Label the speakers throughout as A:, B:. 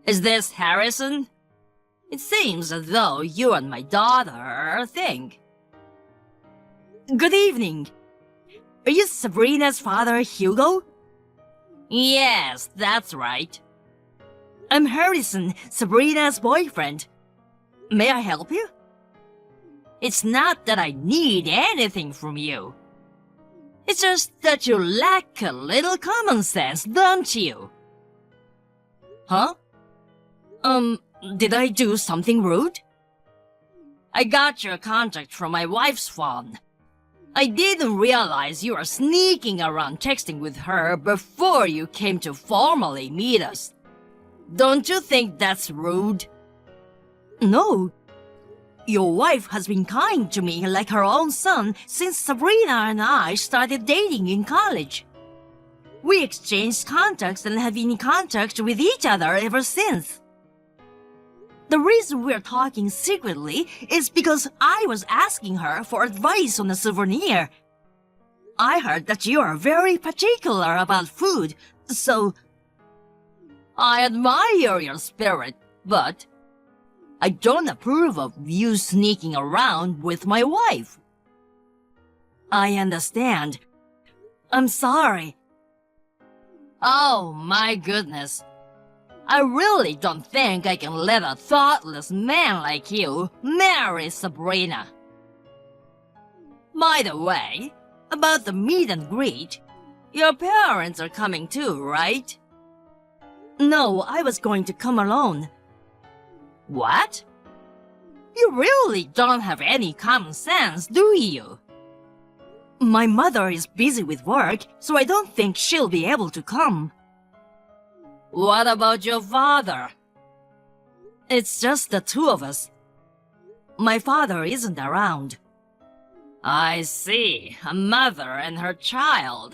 A: Is this Harrison? It seems as though you and my daughter are a thing.
B: Good evening. Are you Sabrina's father, Hugo?
A: Yes, that's right.
B: I'm Harrison, Sabrina's boyfriend. May I help you?
A: It's not that I need anything from you. It's just that you lack a little common sense, don't you?
B: Huh? Did I do something rude?
A: I got your contact from my wife's phone. I didn't realize you were sneaking around texting with her before you came to formally meet us. Don't you think that's rude?
B: No. Your wife has been kind to me like her own son since Sabrina and I started dating in college. We exchanged contacts and have been in contact with each other ever since. The reason we're talking secretly is because I was asking her for advice on a souvenir. I heard that you are very particular about food, so...
A: I admire your spirit, but I don't approve of you sneaking around with my wife.
B: I understand. I'm sorry.
A: Oh my goodness. I really don't think I can let a thoughtless man like you marry Sabrina. By the way, about the meet and greet, your parents are coming too, right?
B: No, I was going to come alone.
A: What? You really don't have any common sense, do you?
B: My mother is busy with work, so I don't think she'll be able to come.
A: What about your father?
B: It's just the two of us. My father isn't around.
A: I see, a mother and her child.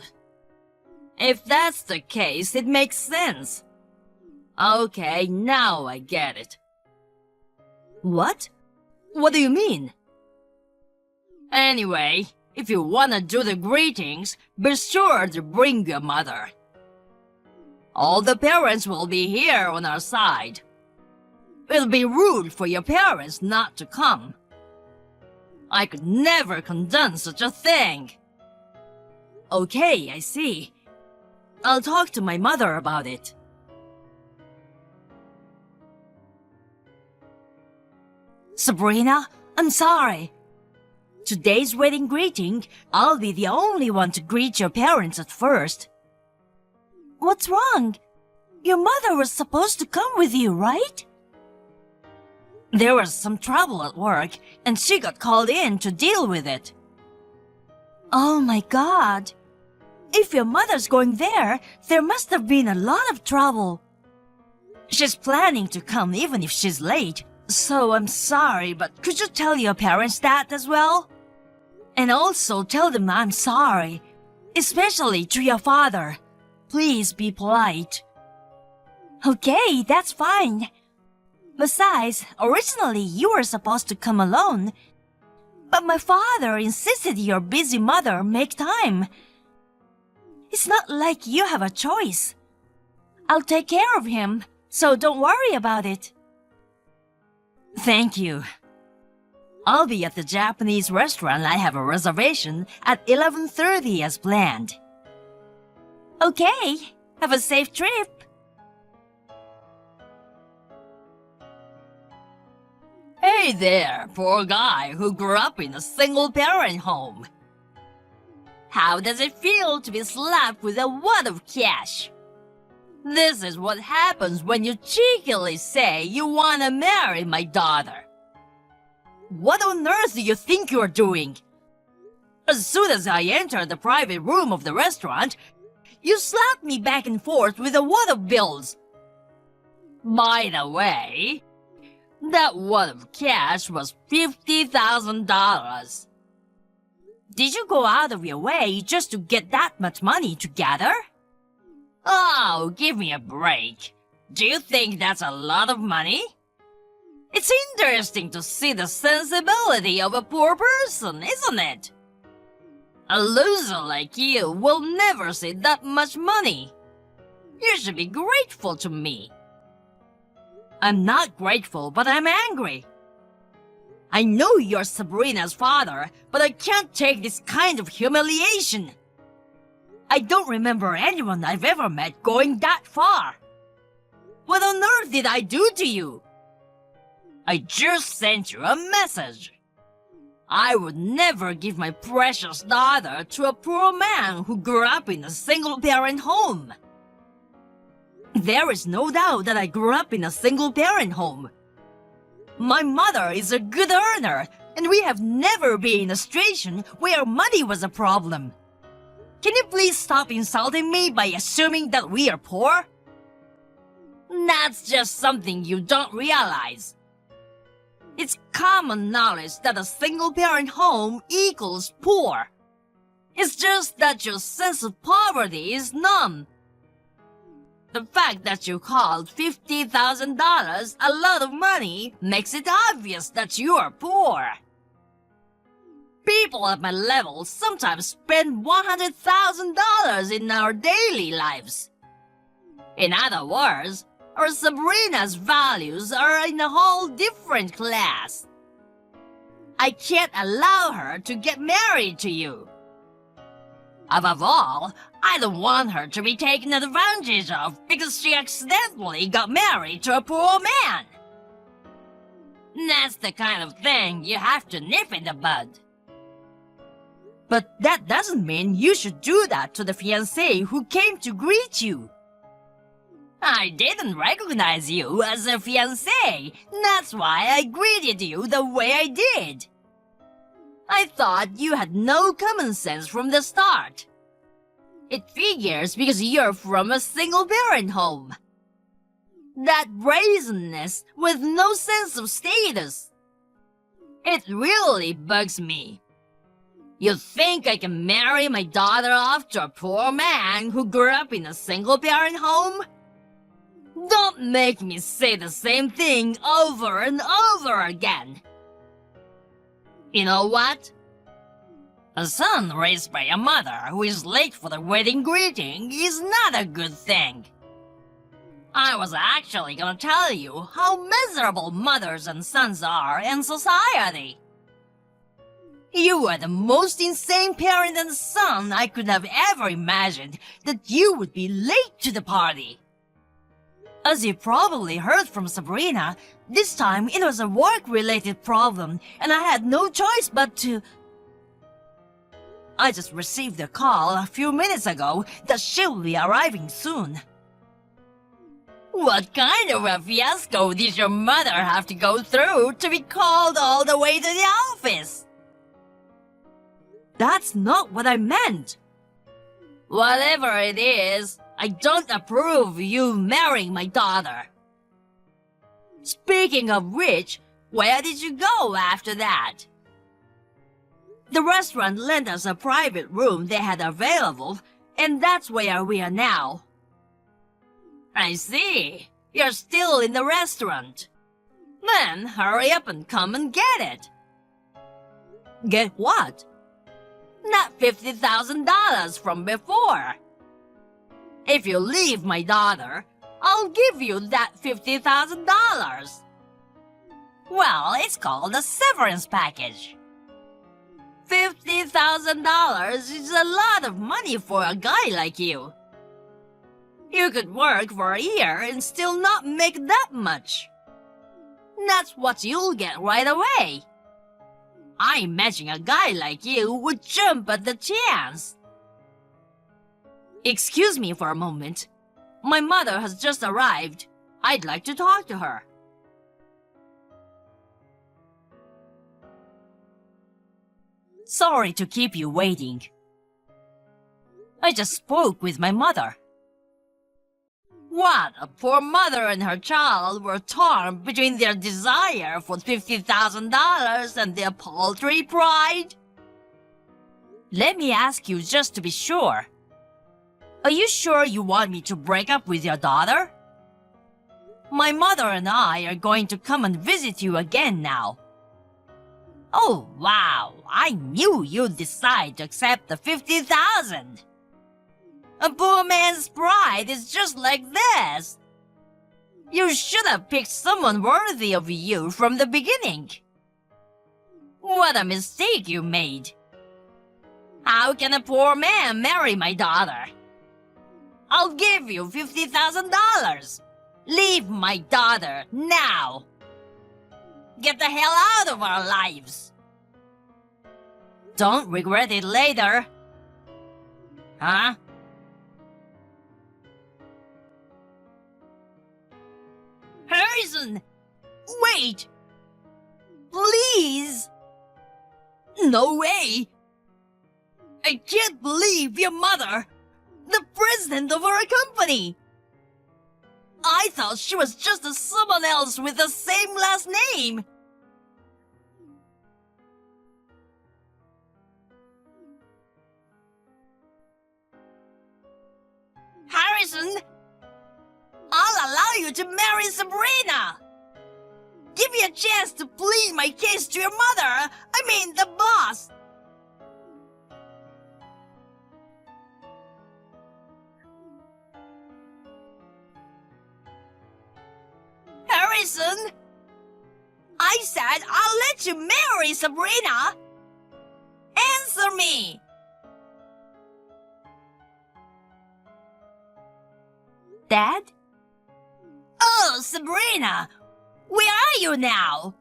A: If that's the case, it makes sense. Okay, now I get it.
B: What? What do you mean?
A: Anyway, if you wanna do the greetings, be sure to bring your mother. All the parents will be here on our side. It'll be rude for your parents not to come. I could never condone such a thing.
B: Okay, I see. I'll talk to my mother about it. Sabrina, I'm sorry. Today's wedding greeting, I'll be the only one to greet your parents at first. What's wrong? Your mother was supposed to come with you, right? There was some trouble at work, and she got called in to deal with it. Oh my God. If your mother's going there must have been a lot of trouble. She's planning to come even if she's late, so I'm sorry, but could you tell your parents that as well? And also tell them I'm sorry, especially to your father. Please be polite. Okay, that's fine. Besides, originally you were supposed to come alone. But my father insisted your busy mother make time. It's not like you have a choice. I'll take care of him, so don't worry about it. Thank you. I'll be at the Japanese restaurant I have a reservation at 11:30 as planned. Okay, have a safe trip.
A: Hey there, poor guy who grew up in a single-parent home. How does it feel to be slapped with a wad of cash? This is what happens when you cheekily say you want to marry my daughter.
B: What on earth do you think you're doing? As soon as I entered the private room of the restaurant, you slapped me back and forth with a wad of bills.
A: By the way, that wad of cash was $50,000.
B: Did you go out of your way just to get that much money together?
A: Oh, give me a break. Do you think that's a lot of money? It's interesting to see the sensibility of a poor person, isn't it? A loser like you will never see that much money. You should be grateful to me. I'm not grateful, but I'm angry. I know you're Sabrina's father, but I can't take this kind of humiliation. I don't remember anyone I've ever met going that far. What on earth did I do to you? I just sent you a message. I would never give my precious daughter to a poor man who grew up in a single-parent home. There is no doubt that I grew up in a single-parent home. My mother is a good earner, and we have never been in a situation where money was a problem. Can you please stop insulting me by assuming that we are poor? That's just something you don't realize. It's common knowledge that a single-parent home equals poor. It's just that your sense of poverty is numb. The fact that you called $50,000 a lot of money makes it obvious that you are poor. People at my level sometimes spend $100,000 in our daily lives. In other words, our Sabrina's values are in a whole different class. I can't allow her to get married to you. Above all, I don't want her to be taken advantage of because she accidentally got married to a poor man. That's the kind of thing you have to nip in the bud. But that doesn't mean you should do that to the fiancé who came to greet you. I didn't recognize you as a fiancé. That's why I greeted you the way I did. I thought you had no common sense from the start. It figures because you're from a single-parent home. That brazenness with no sense of status. It really bugs me. You think I can marry my daughter off to a poor man who grew up in a single-parent home? Don't make me say the same thing over and over again. You know what? A son raised by a mother who is late for the wedding greeting is not a good thing. I was actually gonna tell you how miserable mothers and sons are in society. You are the most insane parent and son I could have ever imagined that you would be late to the party. As you probably heard from Sabrina, this time it was a work-related problem and I had no choice but to... I just received a call a few minutes ago that she'll be arriving soon. What kind of a fiasco did your mother have to go through to be called all the way to the office? That's not what I meant. Whatever it is, I don't approve of you marrying my daughter. Speaking of which, where did you go after that? The restaurant lent us a private room they had available, and that's where we are now. I see. You're still in the restaurant. Then hurry up and come and get it. Get what? Not $50,000 from before. If you leave my daughter, I'll give you that $50,000. Well, it's called a severance package. $50,000 is a lot of money for a guy like you. You could work for a year and still not make that much. That's what you'll get right away. I imagine a guy like you would jump at the chance. Excuse me for a moment. My mother has just arrived. I'd like to talk to her. Sorry to keep you waiting. I just spoke with my mother. What, a poor mother and her child were torn between their desire for $50,000 and their paltry pride? Let me ask you just to be sure. Are you sure you want me to break up with your daughter? My mother and I are going to come and visit you again now. Oh, wow, I knew you'd decide to accept the $50,000. A poor man's pride is just like this. You should have picked someone worthy of you from the beginning. What a mistake you made. How can a poor man marry my daughter? I'll give you $50,000. Leave my daughter now. Get the hell out of our lives. Don't regret it later. Huh? Harrison! Wait! Please! No way! I can't believe your mother, the president of our company! I thought she was just someone else with the same last name! Harrison! I'll allow you to marry Sabrina! Give me a chance to plead my case to your mother! I mean, the boss! Harrison! I said I'll let you marry Sabrina! Answer me!
B: Dad?
A: Oh, Sabrina! Where are you now?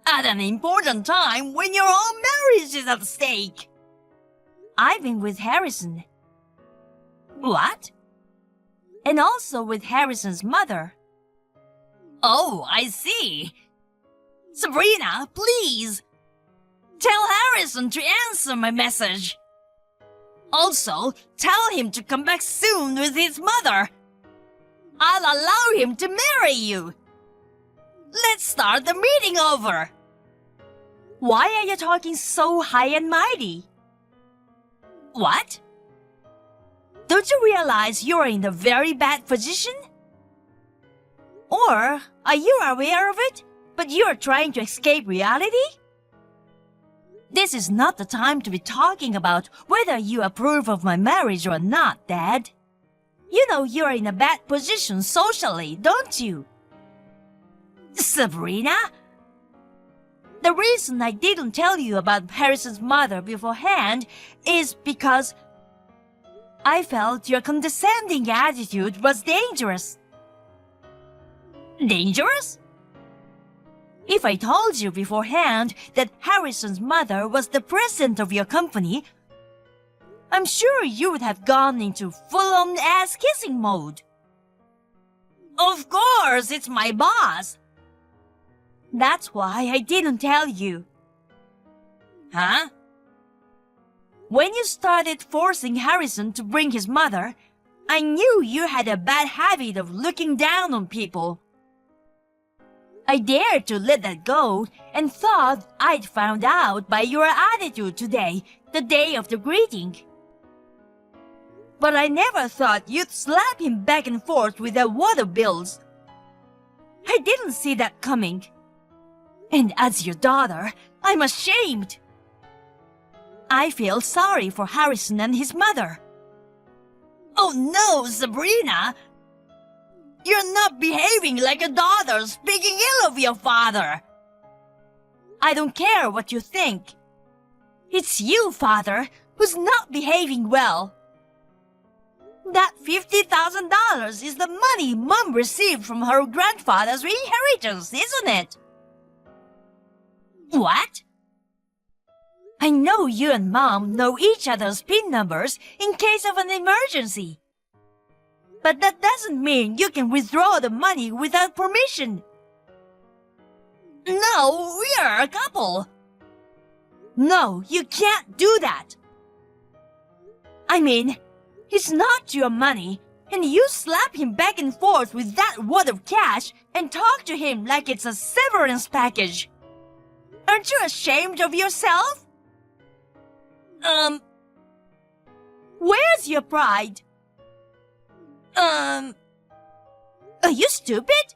A: At an important time when your own marriage is at stake.
B: I've been with Harrison.
A: What?
B: And also with Harrison's mother.
A: Oh, I see. Sabrina, please. Tell Harrison to answer my message. Also, tell him to come back soon with his mother. I'll allow him to marry you. Let's start the meeting over.
B: Why are you talking so high and mighty?
A: What?
B: Don't you realize you're in a very bad position? Or are you aware of it, but you're trying to escape reality? This is not the time to be talking about whether you approve of my marriage or not, Dad. You know you're in a bad position socially, don't you?
A: Sabrina?
B: The reason I didn't tell you about Harrison's mother beforehand is because I felt your condescending attitude was dangerous.
A: Dangerous?
B: If I told you beforehand that Harrison's mother was the president of your company, I'm sure you would have gone into full-on ass-kissing mode.
A: Of course, it's my boss.
B: That's why I didn't tell you.
A: Huh?
B: When you started forcing Harrison to bring his mother, I knew you had a bad habit of looking down on people. I dared to let that go and thought I'd found out by your attitude today, the day of the greeting. But I never thought you'd slap him back and forth with the water bills. I didn't see that coming. And as your daughter, I'm ashamed. I feel sorry for Harrison and his mother.
A: Oh no, Sabrina! You're not behaving like a daughter speaking ill of your father.
B: I don't care what you think. It's you, Father, who's not behaving well. That $50,000 is the money Mom received from her grandfather's inheritance, isn't it?
A: What?
B: I know you and Mom know each other's PIN numbers in case of an emergency. But that doesn't mean you can withdraw the money without permission.
A: No, we are a couple.
B: No, you can't do that. I mean, it's not your money, and you slap him back and forth with that wad of cash and talk to him like it's a severance package. Aren't you ashamed of yourself? Where's your pride? Are you stupid?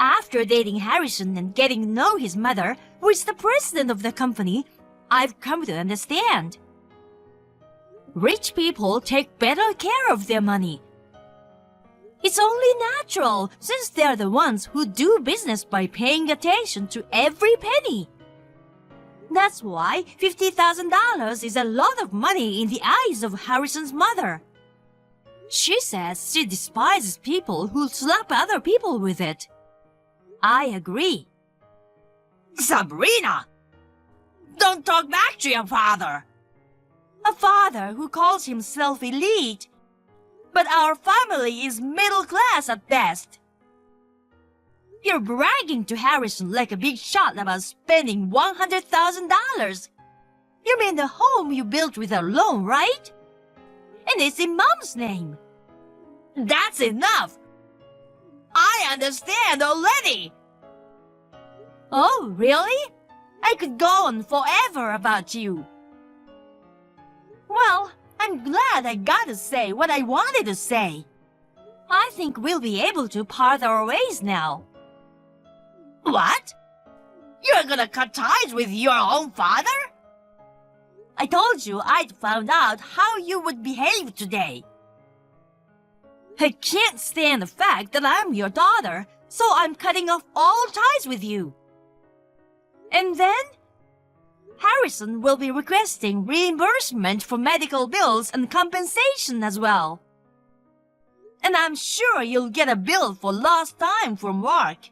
B: After dating Harrison and getting to know his mother, who is the president of the company, I've come to understand. Rich people take better care of their money. It's only natural since they're the ones who do business by paying attention to every penny. That's why $50,000 is a lot of money in the eyes of Harrison's mother. She says she despises people who slap other people with it. I agree.
A: Sabrina! Don't talk back to your father!
B: A father who calls himself elite, but our family is middle class at best. You're bragging to Harrison like a big shot about spending $100,000. You mean the home you built with a loan, right? And it's in Mom's name.
A: That's enough! I understand already!
B: Oh, really? I could go on forever about you. Well, I'm glad I got to say what I wanted to say. I think we'll be able to part our ways now.
A: What? You're gonna cut ties with your own father?
B: I told you I'd found out how you would behave today. I can't stand the fact that I'm your daughter, so I'm cutting off all ties with you. And then, Harrison will be requesting reimbursement for medical bills and compensation as well. And I'm sure you'll get a bill for lost time from work.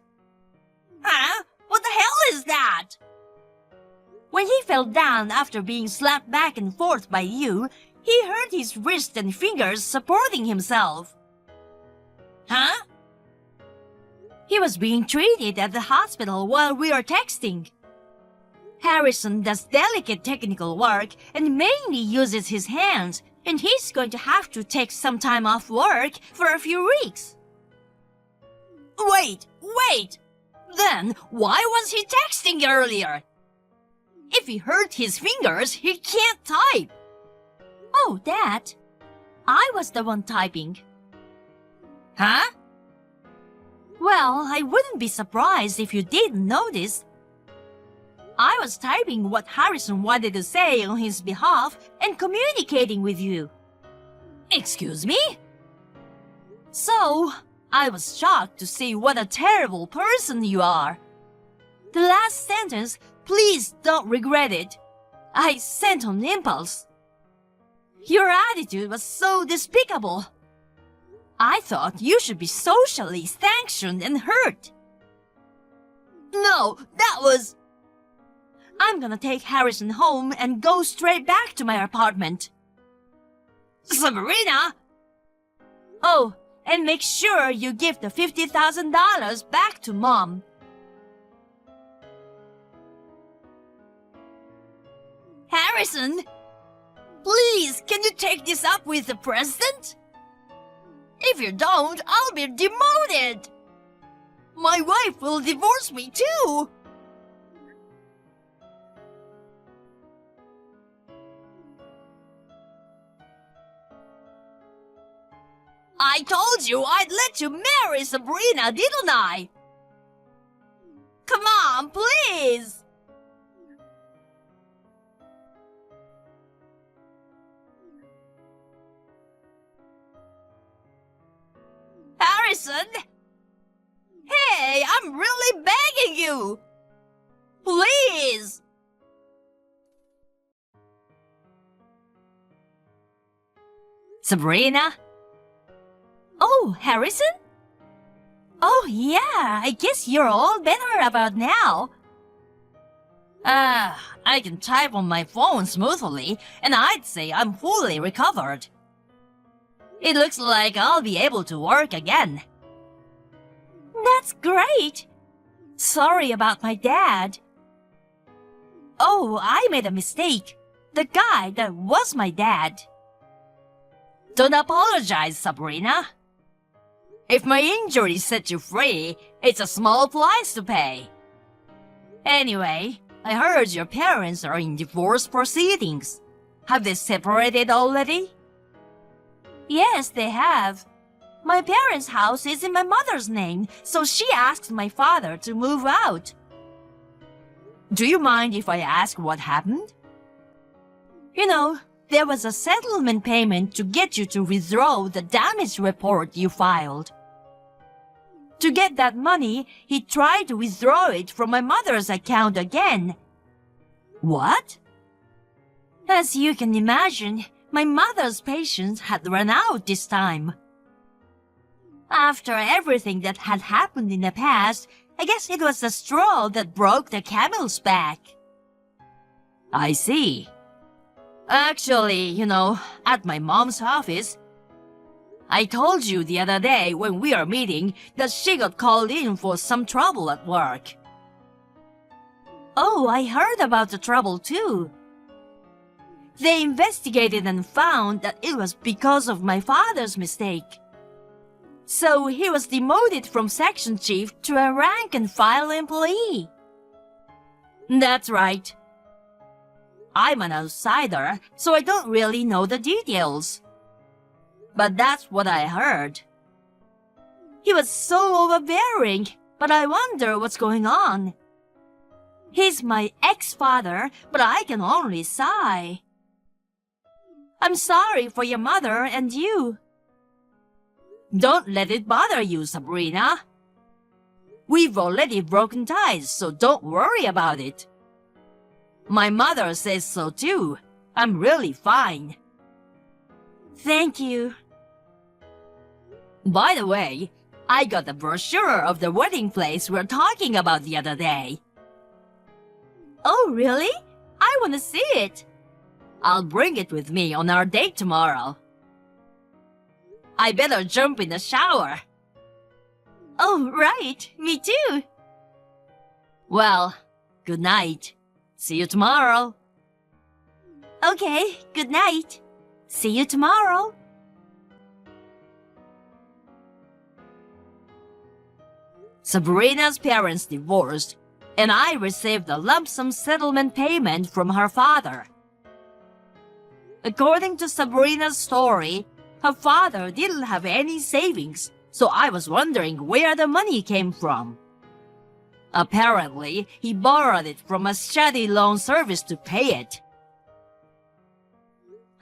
A: Huh? What the hell is that?
B: When he fell down after being slapped back and forth by you, he hurt his wrist and fingers supporting himself.
A: Huh?
B: He was being treated at the hospital while we were texting. Harrison does delicate technical work and mainly uses his hands, and he's going to have to take some time off work for a few weeks.
A: Wait! Then why was he texting earlier? If he hurt his fingers, he can't type.
B: Oh, that. I was the one typing.
A: Huh?
B: Well, I wouldn't be surprised if you didn't notice. I was typing what Harrison wanted to say on his behalf and communicating with you.
A: Excuse me?
B: So, I was shocked to see what a terrible person you are. The last sentence, please don't regret it, I sent on impulse. Your attitude was so despicable. I thought you should be socially sanctioned and hurt.
A: No, that was...
B: I'm gonna take Harrison home and go straight back to my apartment.
A: Sabrina!
B: Oh, and make sure you give the $50,000 back to Mom.
A: Harrison! Please, can you take this up with the president? If you don't, I'll be demoted! My wife will divorce me too! I told you I'd let you marry Sabrina, didn't I? Come on, please! Harrison! Hey, I'm really begging you! Please!
B: Sabrina? Oh, Harrison? Oh, yeah, I guess you're all better about now.
A: I can type on my phone smoothly, and I'd say I'm fully recovered. It looks like I'll be able to work again.
B: That's great. Sorry about my dad. Oh, I made a mistake. The guy that was my dad.
A: Don't apologize, Sabrina. If my injury set you free, it's a small price to pay. Anyway, I heard your parents are in divorce proceedings. Have they separated already?
B: Yes, they have. My parents' house is in my mother's name, so she asked my father to move out.
A: Do you mind if I ask what happened?
B: You know, there was a settlement payment to get you to withdraw the damage report you filed. To get that money, he tried to withdraw it from my mother's account again.
A: What?
B: As you can imagine, my mother's patience had run out this time. After everything that had happened in the past, I guess it was the straw that broke the camel's back.
A: I see.
B: Actually, at my mom's office, I told you the other day when we were meeting that she got called in for some trouble at work. Oh, I heard about the trouble too. They investigated and found that it was because of my father's mistake. So he was demoted from section chief to a rank-and-file employee. That's right. I'm an outsider, so I don't really know the details. But that's what I heard. He was so overbearing, but I wonder what's going on. He's my ex-father, but I can only sigh. I'm sorry for your mother and you. Don't let it bother you, Sabrina. We've already broken ties, so don't worry about it. My mother says so too. I'm really fine. Thank you. By the way, I got the brochure of the wedding place we were talking about the other day. Oh, really? I want to see it. I'll bring it with me on our date tomorrow. I better jump in the shower. Oh, right. Me too. Well, good night. See you tomorrow. Okay, good night. See you tomorrow. Sabrina's parents divorced, and I received a lump sum settlement payment from her father. According to Sabrina's story, her father didn't have any savings, so I was wondering where the money came from. Apparently, he borrowed it from a study loan service to pay it.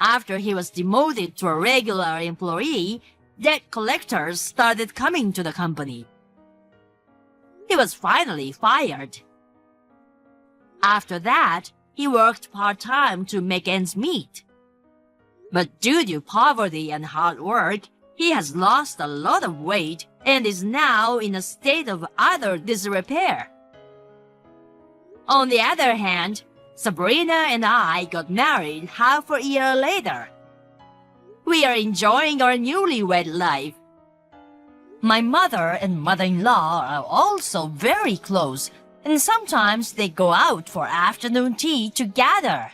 B: After he was demoted to a regular employee, debt collectors started coming to the company. He was finally fired. After that, he worked part-time to make ends meet. But due to poverty and hard work, he has lost a lot of weight and is now in a state of utter disrepair. On the other hand, Sabrina and I got married half a year later. We are enjoying our newlywed life. My mother and mother-in-law are also very close, and sometimes they go out for afternoon tea together.